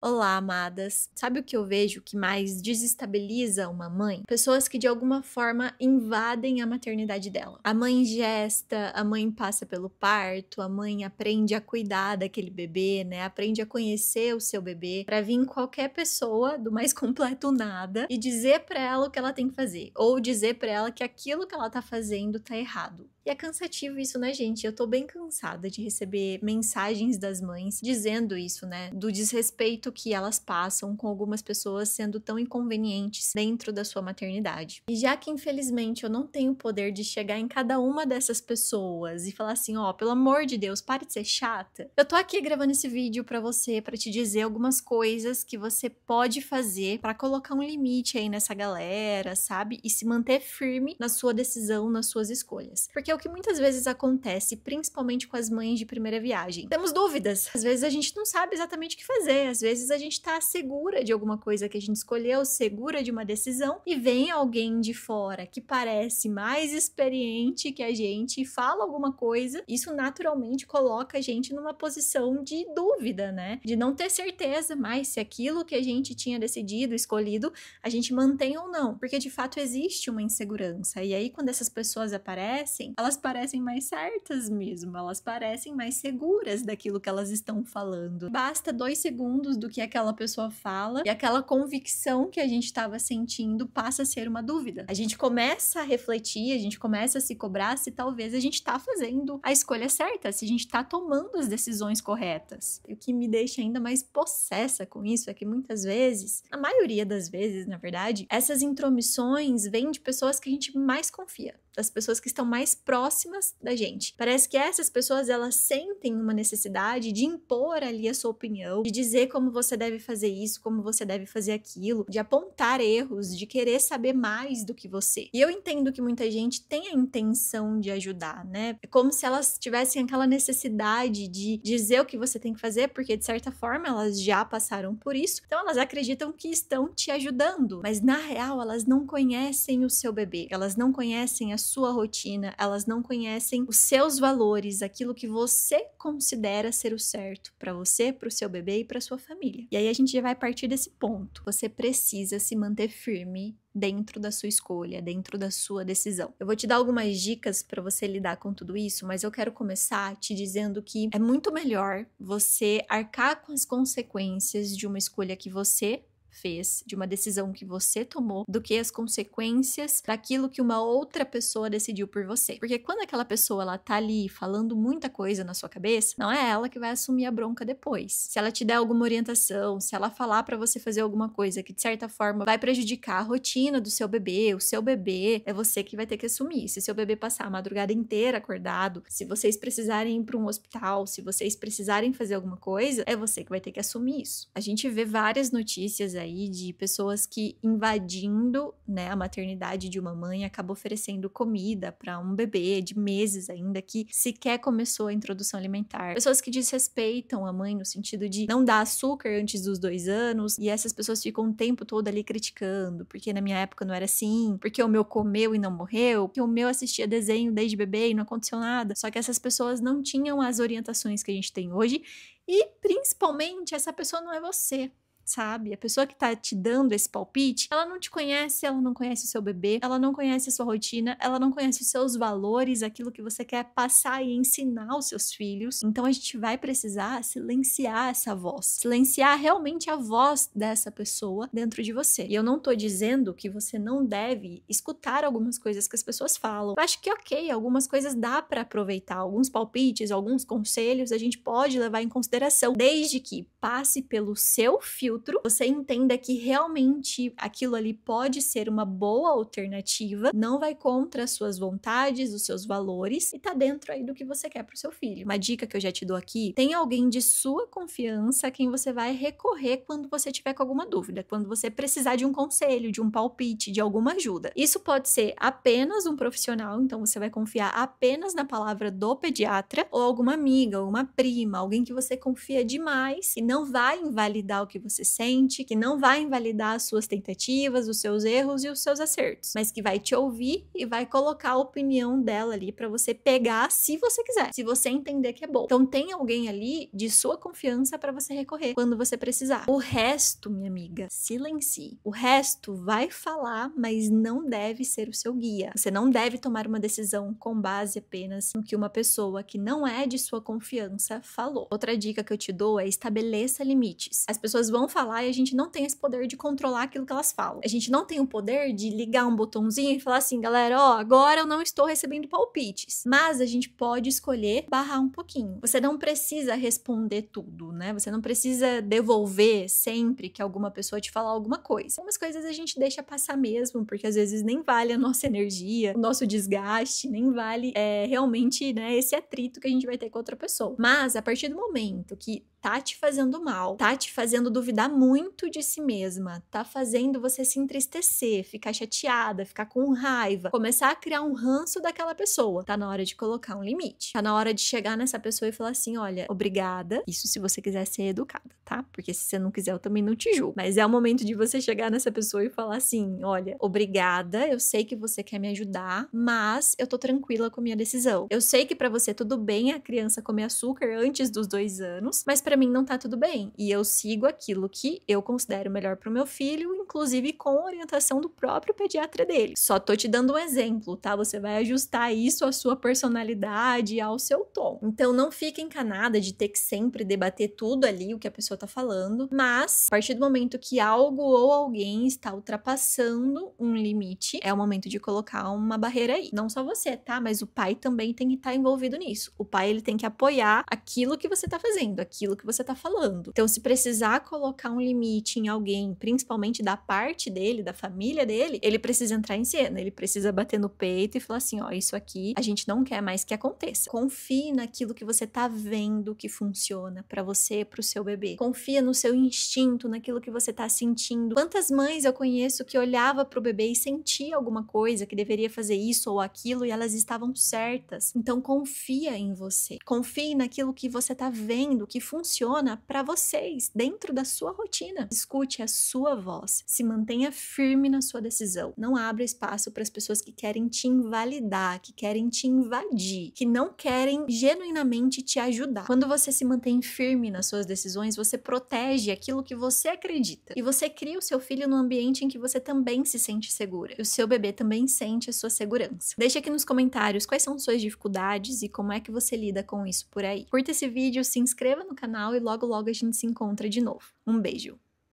Olá, amadas. Sabe o que eu vejo que mais desestabiliza uma mãe? Pessoas que de alguma forma invadem a maternidade dela. A mãe gesta, a mãe passa pelo parto, a mãe aprende a cuidar daquele bebê, né? Aprende a conhecer o seu bebê, pra vir qualquer pessoa do mais completo nada e dizer pra ela o que ela tem que fazer, ou dizer pra ela que aquilo que ela tá fazendo tá errado. E é cansativo isso, né, gente? Eu tô bem cansada de receber mensagens das mães dizendo isso, né? Do desrespeito que elas passam com algumas pessoas sendo tão inconvenientes dentro da sua maternidade. E já que, infelizmente, eu não tenho o poder de chegar em cada uma dessas pessoas e falar assim, ó, pelo amor de Deus, pare de ser chata. Eu tô aqui gravando esse vídeo pra você, pra te dizer algumas coisas que você pode fazer pra colocar um limite aí nessa galera, sabe? E se manter firme na sua decisão, nas suas escolhas. Porque o que muitas vezes acontece, principalmente com as mães de primeira viagem, temos dúvidas. Às vezes a gente não sabe exatamente o que fazer, às vezes a gente tá segura de alguma coisa que a gente escolheu, segura de uma decisão, e vem alguém de fora que parece mais experiente que a gente e fala alguma coisa, isso naturalmente coloca a gente numa posição de dúvida, né? De não ter certeza mais se aquilo que a gente tinha decidido, escolhido, a gente mantém ou não. Porque de fato existe uma insegurança. E aí, quando essas pessoas aparecem, elas parecem mais certas mesmo, elas parecem mais seguras daquilo que elas estão falando. Basta 2 segundos do que aquela pessoa fala e aquela convicção que a gente estava sentindo passa a ser uma dúvida. A gente começa a refletir, a gente começa a se cobrar se talvez a gente tá fazendo a escolha certa, se a gente tá tomando as decisões corretas. E o que me deixa ainda mais possessa com isso é que muitas vezes, a maioria das vezes, na verdade, essas intromissões vêm de pessoas que a gente mais confia, das pessoas que estão mais próximas da gente. Parece que essas pessoas, elas sentem uma necessidade de impor ali a sua opinião, de dizer como você deve fazer isso, como você deve fazer aquilo, de apontar erros, de querer saber mais do que você. E eu entendo que muita gente tem a intenção de ajudar, né? É como se elas tivessem aquela necessidade de dizer o que você tem que fazer, porque de certa forma elas já passaram por isso, então elas acreditam que estão te ajudando, mas na real elas não conhecem o seu bebê, elas não conhecem a sua rotina, elas não conhecem os seus valores, aquilo que você considera ser o certo para você, para o seu bebê e para sua família. E aí a gente já vai partir desse ponto. Você precisa se manter firme dentro da sua escolha, dentro da sua decisão. Eu vou te dar algumas dicas para você lidar com tudo isso, mas eu quero começar te dizendo que é muito melhor você arcar com as consequências de uma escolha que você fez, de uma decisão que você tomou, do que as consequências daquilo que uma outra pessoa decidiu por você. Porque quando aquela pessoa ela tá ali falando muita coisa na sua cabeça, não é ela que vai assumir a bronca depois. Se ela te der alguma orientação, se ela falar para você fazer alguma coisa que de certa forma vai prejudicar a rotina do seu bebê, o seu bebê, é você que vai ter que assumir. Se seu bebê passar a madrugada inteira acordado, se vocês precisarem ir para um hospital, se vocês precisarem fazer alguma coisa, é você que vai ter que assumir isso. A gente vê várias notícias aí de pessoas que invadindo, né, a maternidade de uma mãe acaba oferecendo comida para um bebê de meses ainda que sequer começou a introdução alimentar. Pessoas que desrespeitam a mãe no sentido de não dar açúcar antes dos 2 anos e essas pessoas ficam o tempo todo ali criticando, porque na minha época não era assim, porque o meu comeu e não morreu, porque o meu assistia desenho desde bebê e não aconteceu nada. Só que essas pessoas não tinham as orientações que a gente tem hoje e principalmente essa pessoa não é você. Sabe? A pessoa que tá te dando esse palpite, ela não te conhece, ela não conhece o seu bebê, ela não conhece a sua rotina, ela não conhece os seus valores, aquilo que você quer passar e ensinar aos seus filhos. Então a gente vai precisar silenciar essa voz, silenciar realmente a voz dessa pessoa dentro de você. E eu não tô dizendo que você não deve escutar algumas coisas que as pessoas falam. Eu acho que ok, algumas coisas dá pra aproveitar, alguns palpites, alguns conselhos a gente pode levar em consideração, desde que passe pelo seu filtro, você entenda que realmente aquilo ali pode ser uma boa alternativa, não vai contra as suas vontades, os seus valores e tá dentro aí do que você quer pro seu filho. Uma dica que eu já te dou aqui, tem alguém de sua confiança a quem você vai recorrer quando você tiver com alguma dúvida, quando você precisar de um conselho, de um palpite, de alguma ajuda. Isso pode ser apenas um profissional, então você vai confiar apenas na palavra do pediatra ou alguma amiga, ou uma prima, alguém que você confia demais e não vai invalidar o que você sente, que não vai invalidar as suas tentativas, os seus erros e os seus acertos, mas que vai te ouvir e vai colocar a opinião dela ali pra você pegar se você quiser, se você entender que é bom. Então tem alguém ali de sua confiança pra você recorrer quando você precisar. O resto, minha amiga, silencie. O resto vai falar, mas não deve ser o seu guia. Você não deve tomar uma decisão com base apenas no que uma pessoa que não é de sua confiança falou. Outra dica que eu te dou é estabeleça limites. As pessoas vão falar e a gente não tem esse poder de controlar aquilo que elas falam. A gente não tem o poder de ligar um botãozinho e falar assim, galera, ó, agora eu não estou recebendo palpites. Mas a gente pode escolher barrar um pouquinho. Você não precisa responder tudo, né? Você não precisa devolver sempre que alguma pessoa te falar alguma coisa. Algumas coisas a gente deixa passar mesmo, porque às vezes nem vale a nossa energia, o nosso desgaste, nem vale realmente, né, esse atrito que a gente vai ter com outra pessoa. Mas a partir do momento que tá te fazendo mal, tá te fazendo duvidar muito de si mesma, tá fazendo você se entristecer, ficar chateada, ficar com raiva, começar a criar um ranço daquela pessoa, tá na hora de colocar um limite. Tá na hora de chegar nessa pessoa e falar assim, olha, obrigada, isso se você quiser ser educada, tá? Porque se você não quiser, eu também não te julgo. Mas é o momento de você chegar nessa pessoa e falar assim, olha, obrigada, eu sei que você quer me ajudar, mas eu tô tranquila com a minha decisão. Eu sei que pra você tudo bem a criança comer açúcar antes dos 2 anos, mas pra mim não tá tudo bem. E eu sigo aquilo que eu considero melhor pro meu filho, inclusive com orientação do próprio pediatra dele. Só tô te dando um exemplo, tá? Você vai ajustar isso à sua personalidade, ao seu tom. Então não fique encanada de ter que sempre debater tudo ali, o que a pessoa tá falando, mas a partir do momento que algo ou alguém está ultrapassando um limite, é o momento de colocar uma barreira aí. Não só você, tá? Mas o pai também tem que estar envolvido nisso. O pai, ele tem que apoiar aquilo que você tá fazendo, aquilo que você tá falando. Então, se precisar colocar um limite em alguém, principalmente da parte dele, da família dele, ele precisa entrar em cena, ele precisa bater no peito e falar assim, ó, isso aqui a gente não quer mais que aconteça. Confie naquilo que você tá vendo que funciona pra você, pro seu bebê. Confia no seu instinto, naquilo que você tá sentindo. Quantas mães eu conheço que olhava pro bebê e sentia alguma coisa, que deveria fazer isso ou aquilo e elas estavam certas. Então confia em você. Confie naquilo que você tá vendo, que funciona pra vocês, dentro da sua rotina. Escute a sua voz. Se mantenha firme na sua decisão. Não abra espaço para as pessoas que querem te invalidar, que querem te invadir, que não querem genuinamente te ajudar. Quando você se mantém firme nas suas decisões, você protege aquilo que você acredita. E você cria o seu filho num ambiente em que você também se sente segura. E o seu bebê também sente a sua segurança. Deixa aqui nos comentários quais são suas dificuldades e como é que você lida com isso por aí. Curta esse vídeo, se inscreva no canal e logo logo a gente se encontra de novo. Um beijo!